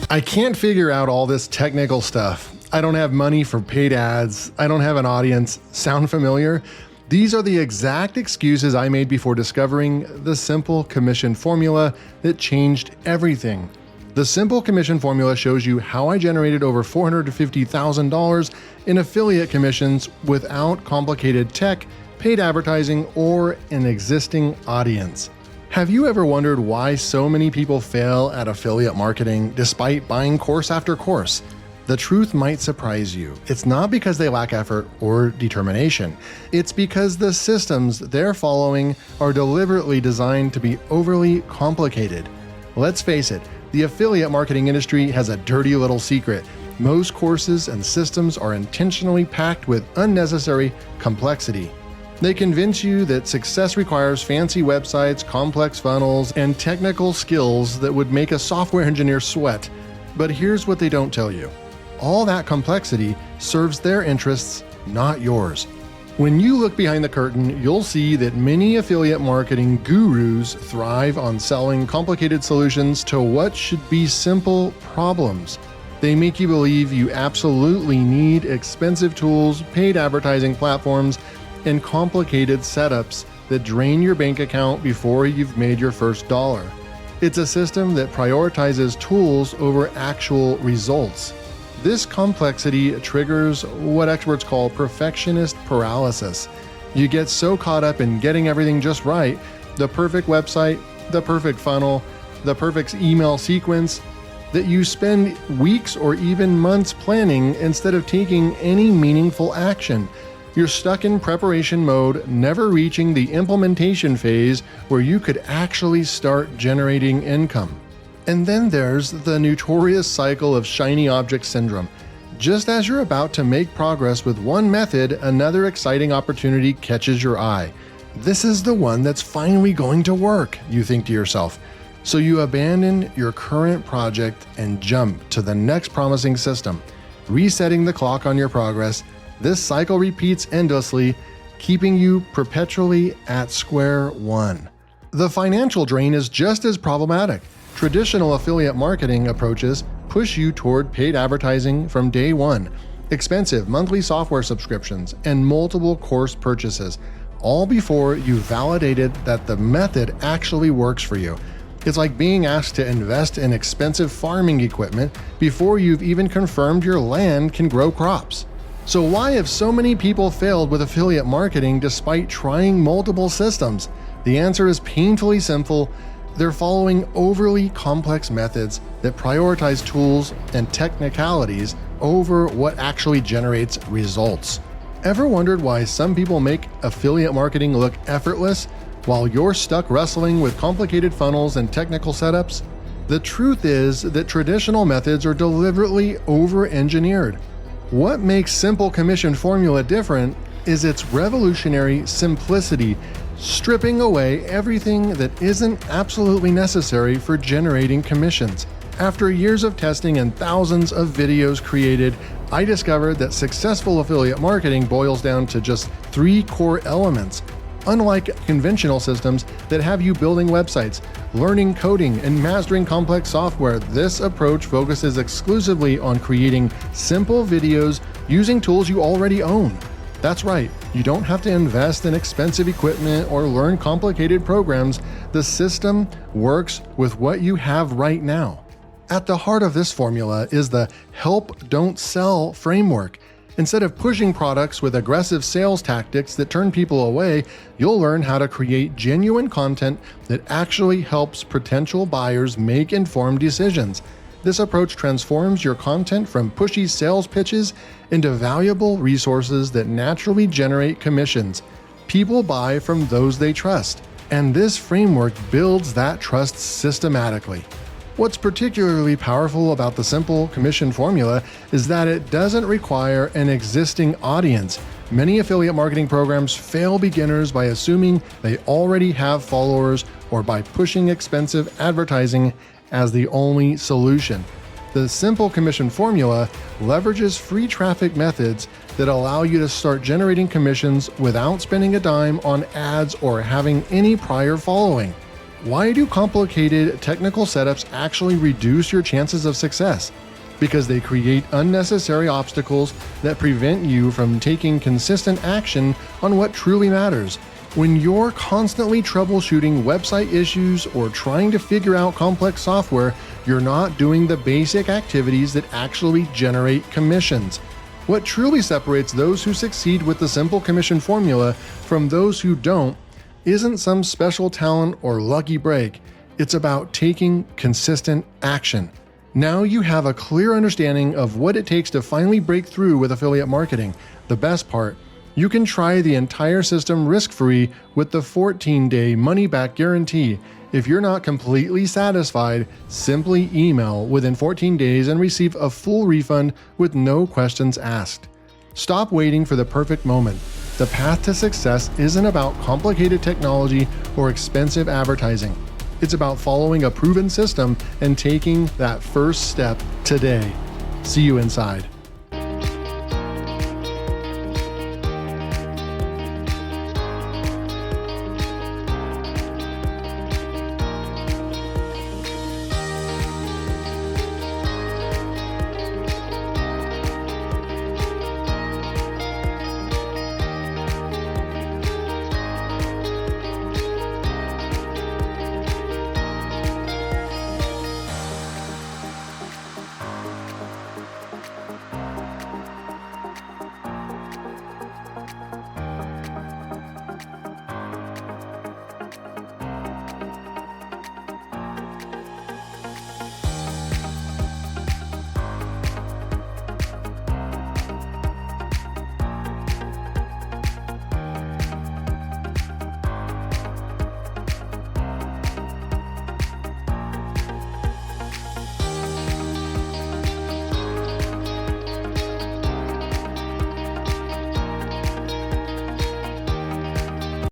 I can't figure out all this technical stuff. I don't have money for paid ads. I don't have an audience. Sound familiar? These are the exact excuses I made before discovering the simple commission formula that changed everything. The simple commission formula shows you how I generated over $450,000 in affiliate commissions without complicated tech, paid advertising, or an existing audience. Have you ever wondered why so many people fail at affiliate marketing despite buying course after course? The truth might surprise you. It's not because they lack effort or determination. It's because the systems they're following are deliberately designed to be overly complicated. Let's face it, the affiliate marketing industry has a dirty little secret. Most courses and systems are intentionally packed with unnecessary complexity. They convince you that success requires fancy websites, complex funnels, and technical skills that would make a software engineer sweat. But here's what they don't tell you. All that complexity serves their interests, not yours. When you look behind the curtain, you'll see that many affiliate marketing gurus thrive on selling complicated solutions to what should be simple problems. They make you believe you absolutely need expensive tools, paid advertising platforms, and complicated setups that drain your bank account before you've made your first dollar. It's a system that prioritizes tools over actual results. This complexity triggers what experts call perfectionist paralysis. You get so caught up in getting everything just right, the perfect website, the perfect funnel, the perfect email sequence, that you spend weeks or even months planning instead of taking any meaningful action. You're stuck in preparation mode, never reaching the implementation phase where you could actually start generating income. And then there's the notorious cycle of shiny object syndrome. Just as you're about to make progress with one method, another exciting opportunity catches your eye. This is the one that's finally going to work, you think to yourself. So you abandon your current project and jump to the next promising system, resetting the clock on your progress. This cycle repeats endlessly, keeping you perpetually at square one. The financial drain is just as problematic. Traditional affiliate marketing approaches push you toward paid advertising from day one, expensive monthly software subscriptions, and multiple course purchases, all before you validated that the method actually works for you. It's like being asked to invest in expensive farming equipment before you've even confirmed your land can grow crops. So why have so many people failed with affiliate marketing despite trying multiple systems? The answer is painfully simple. They're following overly complex methods that prioritize tools and technicalities over what actually generates results. Ever wondered why some people make affiliate marketing look effortless while you're stuck wrestling with complicated funnels and technical setups? The truth is that traditional methods are deliberately over-engineered. What makes simple commission formula different is its revolutionary simplicity, stripping away everything that isn't absolutely necessary for generating commissions. After years of testing and thousands of videos created, I discovered that successful affiliate marketing boils down to just 3 core elements. Unlike conventional systems that have you building websites, learning coding, and mastering complex software, this approach focuses exclusively on creating simple videos using tools you already own. That's right, you don't have to invest in expensive equipment or learn complicated programs. The system works with what you have right now. At the heart of this formula is the help, don't sell framework. Instead of pushing products with aggressive sales tactics that turn people away, you'll learn how to create genuine content that actually helps potential buyers make informed decisions. This approach transforms your content from pushy sales pitches into valuable resources that naturally generate commissions. People buy from those they trust, and this framework builds that trust systematically. What's particularly powerful about the simple commission formula is that it doesn't require an existing audience. Many affiliate marketing programs fail beginners by assuming they already have followers or by pushing expensive advertising as the only solution. The simple commission formula leverages free traffic methods that allow you to start generating commissions without spending a dime on ads or having any prior following. Why do complicated technical setups actually reduce your chances of success? Because they create unnecessary obstacles that prevent you from taking consistent action on what truly matters. When you're constantly troubleshooting website issues or trying to figure out complex software, you're not doing the basic activities that actually generate commissions. What truly separates those who succeed with the simple commission formula from those who don't isn't some special talent or lucky break. It's about taking consistent action. Now you have a clear understanding of what it takes to finally break through with affiliate marketing. The best part, you can try the entire system risk-free with the 14-day money-back guarantee. If you're not completely satisfied, simply email within 14 days and receive a full refund with no questions asked. Stop waiting for the perfect moment. The path to success isn't about complicated technology or expensive advertising. It's about following a proven system and taking that first step today. See you inside.